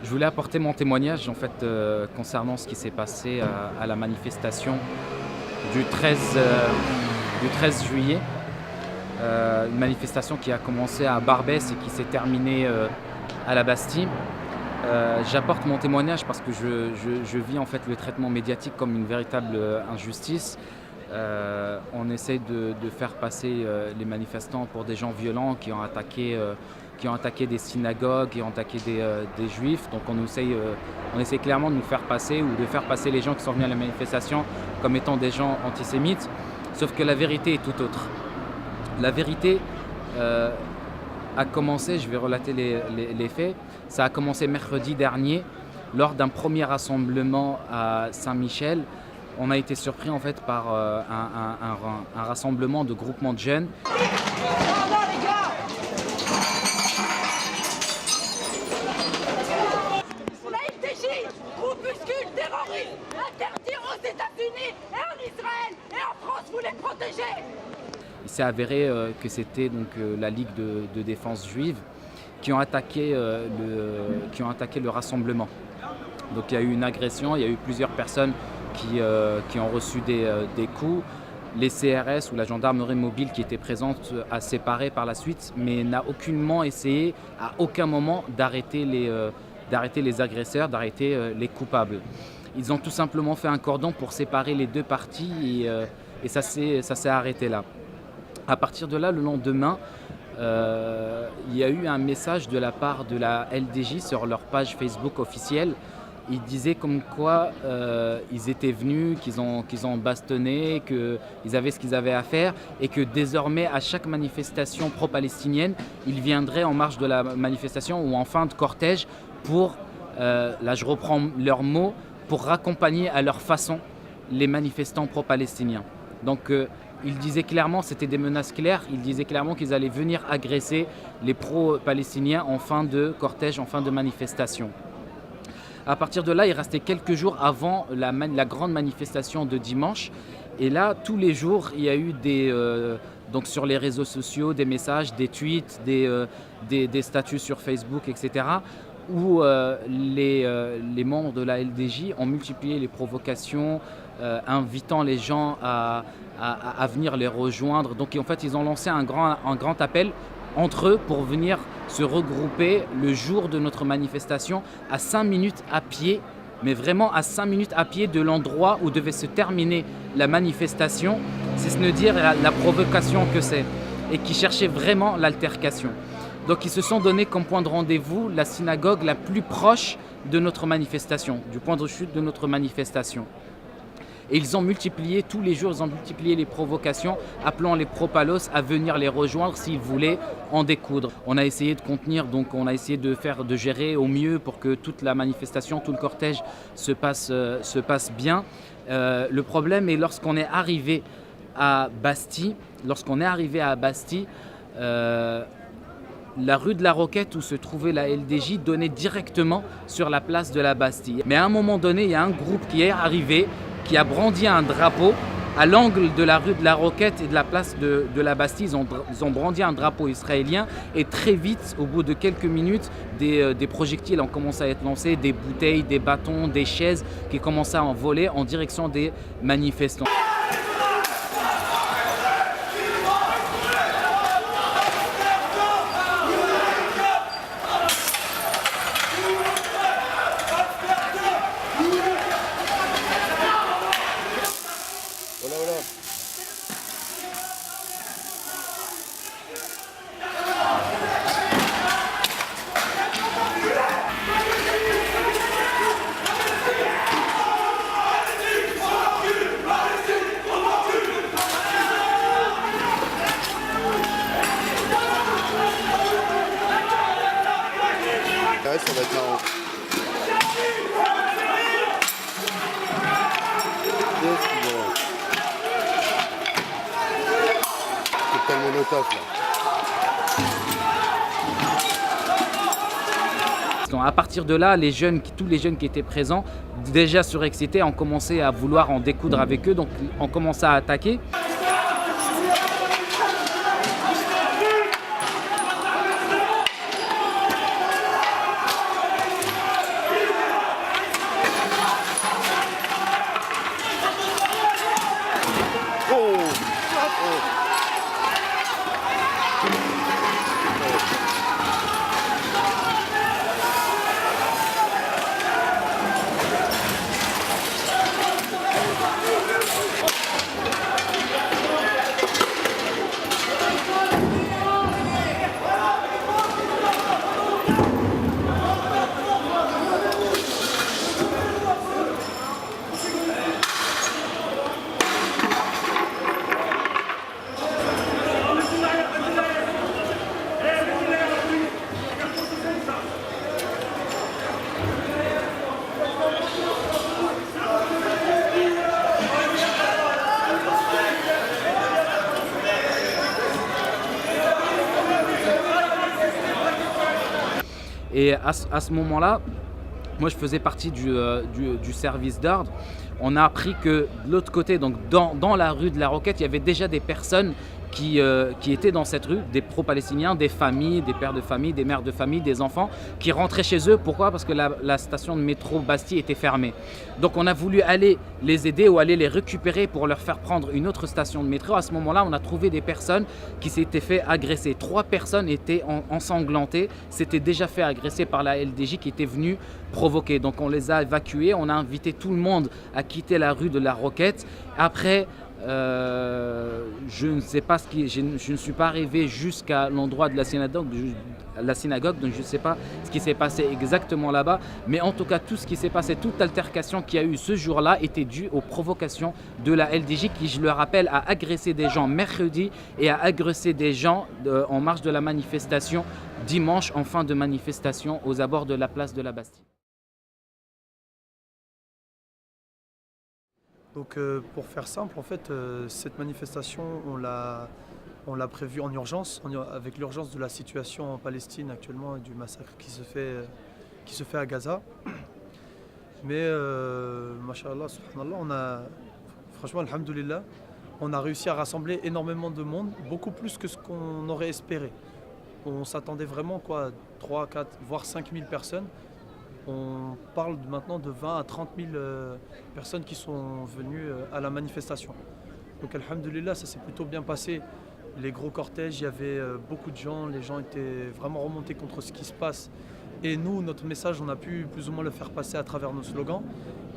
Je voulais apporter mon témoignage en fait concernant ce qui s'est passé à la manifestation du 13 juillet. Une manifestation qui a commencé à Barbès et qui s'est terminée à la Bastille. J'apporte mon témoignage parce que je vis en fait le traitement médiatique comme une véritable injustice. On essaie de faire passer les manifestants pour des gens violents qui ont attaqué des synagogues, qui ont attaqué des juifs. Donc on essaie clairement de nous faire passer ou de faire passer les gens qui sont venus à la manifestation comme étant des gens antisémites. Sauf que la vérité est tout autre. La vérité a commencé, je vais relater les faits, ça a commencé mercredi dernier lors d'un premier rassemblement à Saint-Michel. On a été surpris en fait par un rassemblement de groupements de jeunes. La FDJ, groupuscule terroriste, interdit aux États-Unis et en Israël et en France, vous les protégez. Il s'est avéré que c'était donc la Ligue de défense juive qui ont attaqué le rassemblement. Donc il y a eu une agression, il y a eu plusieurs personnes qui ont reçu des coups. Les CRS ou la gendarmerie mobile qui était présente a séparé par la suite, mais n'a aucunement essayé à aucun moment d'arrêter les agresseurs, d'arrêter les coupables. Ils ont tout simplement fait un cordon pour séparer les deux parties et ça s'est arrêté là. À partir de là, le lendemain, il y a eu un message de la part de la LDJ sur leur page Facebook officielle. Ils disaient comme quoi ils étaient venus, qu'ils ont bastonné, qu'ils avaient ce qu'ils avaient à faire et que désormais à chaque manifestation pro-palestinienne, ils viendraient en marge de la manifestation ou en fin de cortège pour, là je reprends leurs mots, pour raccompagner à leur façon les manifestants pro-palestiniens. Donc ils disaient clairement, c'était des menaces claires, ils disaient clairement qu'ils allaient venir agresser les pro-palestiniens en fin de cortège, en fin de manifestation. À partir de là, il restait quelques jours avant la grande manifestation de dimanche. Et là, tous les jours, il y a eu donc sur les réseaux sociaux, des messages, des tweets, des statuts sur Facebook, etc. où les membres de la LDJ ont multiplié les provocations, invitant les gens à venir les rejoindre. Donc en fait, ils ont lancé un grand appel entre eux pour venir se regrouper le jour de notre manifestation à 5 minutes à pied, mais vraiment à 5 minutes à pied de l'endroit où devait se terminer la manifestation, c'est ce ne dire la provocation que c'est, et qui cherchait vraiment l'altercation. Donc ils se sont donné comme point de rendez-vous la synagogue la plus proche de notre manifestation, du point de chute de notre manifestation. Et ils ont multiplié, tous les jours, ils ont multiplié les provocations, appelant les propalos à venir les rejoindre s'ils voulaient en découdre. On a essayé de contenir, donc on a essayé de gérer au mieux pour que toute la manifestation, tout le cortège se passe bien. Le problème est lorsqu'on est arrivé à Bastille, la rue de la Roquette où se trouvait la LDJ donnait directement sur la place de la Bastille. Mais à un moment donné, il y a un groupe qui est arrivé, qui a brandi un drapeau à l'angle de la rue de la Roquette et de la place de la Bastille. Ils ont brandi un drapeau israélien et très vite, au bout de quelques minutes, des projectiles ont commencé à être lancés, des bouteilles, des bâtons, des chaises qui commençaient à envoler en direction des manifestants. Ouais, ça va être marrant. C'est tellement notable là. À partir de là, tous les jeunes qui étaient présents, déjà surexcités, ont commencé à vouloir en découdre avec eux, donc on commence à attaquer. Et à ce moment-là, moi je faisais partie du service d'ordre. On a appris que de l'autre côté, donc dans la rue de la Roquette, il y avait déjà des personnes qui étaient dans cette rue, des pro-palestiniens, des familles, des pères de famille, des mères de famille, des enfants qui rentraient chez eux. Pourquoi ? Parce que la station de métro Bastille était fermée. Donc on a voulu aller les aider ou aller les récupérer pour leur faire prendre une autre station de métro. À ce moment-là, on a trouvé des personnes qui s'étaient fait agresser. 3 personnes étaient ensanglantées, s'étaient déjà fait agresser par la LDJ qui était venue provoquer. Donc on les a évacués, on a invité tout le monde à quitter la rue de la Roquette. Après, je ne sais pas je ne suis pas arrivé jusqu'à l'endroit de la synagogue, donc je ne sais pas ce qui s'est passé exactement là-bas, mais en tout cas tout ce qui s'est passé, toute altercation qu'il y a eu ce jour-là était due aux provocations de la LDJ qui, je le rappelle, a agressé des gens mercredi et a agressé des gens en marge de la manifestation dimanche en fin de manifestation aux abords de la place de la Bastille. Donc pour faire simple, en fait, cette manifestation, on l'a prévue en urgence, avec l'urgence de la situation en Palestine actuellement et du massacre qui se fait à Gaza. Mais, mashallah, subhanallah, franchement, alhamdoulilah, on a réussi à rassembler énormément de monde, beaucoup plus que ce qu'on aurait espéré. On s'attendait vraiment 3, 4, voire 5 000 personnes. On parle maintenant de 20 à 30 000 personnes qui sont venues à la manifestation. Donc alhamdoulilah, ça s'est plutôt bien passé. Les gros cortèges, il y avait beaucoup de gens, les gens étaient vraiment remontés contre ce qui se passe. Et nous, notre message, on a pu plus ou moins le faire passer à travers nos slogans.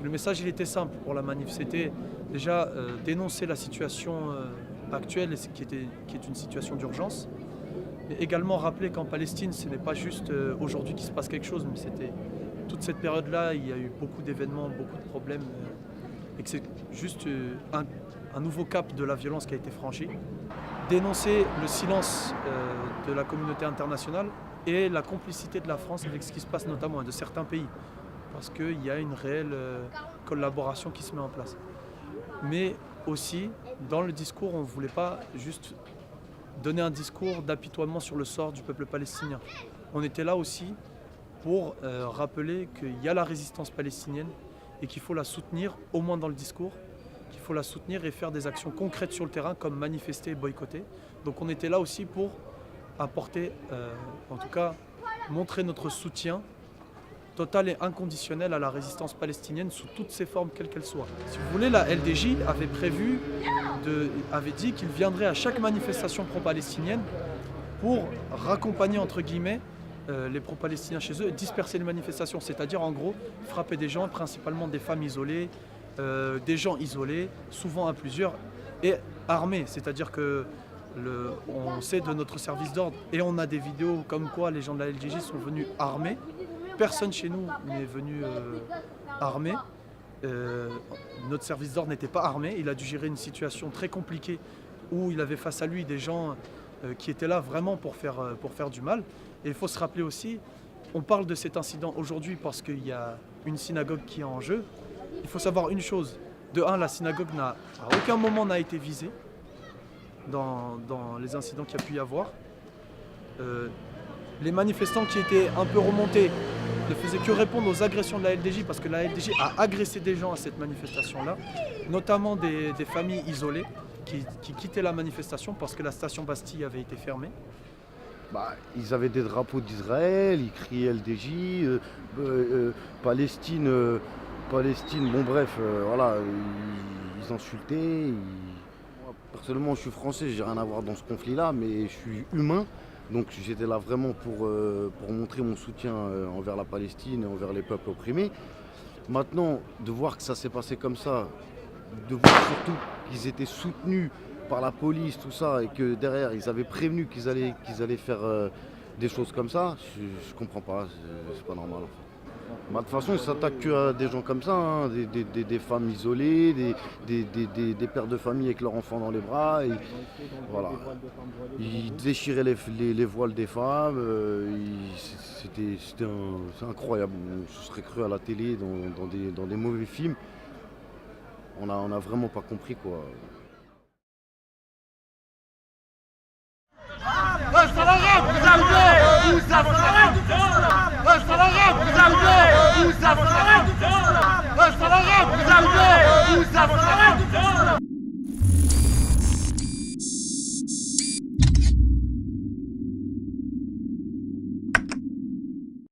Le message, il était simple pour la manif. C'était déjà dénoncer la situation actuelle, qui est une situation d'urgence. Et également rappeler qu'en Palestine, ce n'est pas juste aujourd'hui qu'il se passe quelque chose, mais c'était toute cette période-là, il y a eu beaucoup d'événements, beaucoup de problèmes, et que c'est juste un nouveau cap de la violence qui a été franchi. Dénoncer le silence de la communauté internationale et la complicité de la France avec ce qui se passe notamment et de certains pays, parce qu'il y a une réelle collaboration qui se met en place. Mais aussi, dans le discours, on ne voulait pas juste donner un discours d'apitoiement sur le sort du peuple palestinien. On était là aussi pour rappeler qu'il y a la résistance palestinienne et qu'il faut la soutenir, au moins dans le discours, qu'il faut la soutenir et faire des actions concrètes sur le terrain comme manifester et boycotter. Donc on était là aussi pour apporter, en tout cas, montrer notre soutien total et inconditionnel à la résistance palestinienne sous toutes ses formes, quelles qu'elles soient. Si vous voulez, la LDJ avait dit qu'il viendrait à chaque manifestation pro-palestinienne pour raccompagner, entre guillemets, les pro-palestiniens chez eux et disperser les manifestations, c'est-à-dire en gros frapper des gens, principalement des femmes isolées, des gens isolés, souvent à plusieurs, et armés, c'est-à-dire que on sait de notre service d'ordre et on a des vidéos comme quoi les gens de la LDJ sont venus armés. Personne chez nous n'est venu armé. Notre service d'ordre n'était pas armé. Il a dû gérer une situation très compliquée où il avait face à lui des gens qui étaient là vraiment pour faire du mal. Et il faut se rappeler aussi, on parle de cet incident aujourd'hui parce qu'il y a une synagogue qui est en jeu. Il faut savoir une chose. De un, la synagogue à aucun moment n'a été visée dans les incidents qu'il y a pu y avoir. Les manifestants qui étaient un peu remontés ne faisaient que répondre aux agressions de la LDJ parce que la LDJ a agressé des gens à cette manifestation-là, notamment des familles isolées qui quittaient la manifestation parce que la station Bastille avait été fermée. Ils avaient des drapeaux d'Israël, ils criaient LDJ, Palestine, bon bref, voilà, ils insultaient. Moi, personnellement, je suis français, j'ai rien à voir dans ce conflit-là, mais je suis humain. Donc j'étais là vraiment pour montrer mon soutien envers la Palestine et envers les peuples opprimés. Maintenant, de voir que ça s'est passé comme ça, de voir surtout qu'ils étaient soutenus par la police, tout ça, et que derrière ils avaient prévenu qu'ils allaient faire des choses comme ça, je comprends pas, c'est pas normal. De toute façon, ils s'attaquent que à des gens comme ça, hein, des femmes isolées, des pères de famille avec leurs enfants dans les bras. Et, voilà. Ils déchiraient les voiles des femmes. C'était incroyable. Je serais cru à la télé, dans des mauvais films. On a vraiment pas compris, quoi. avons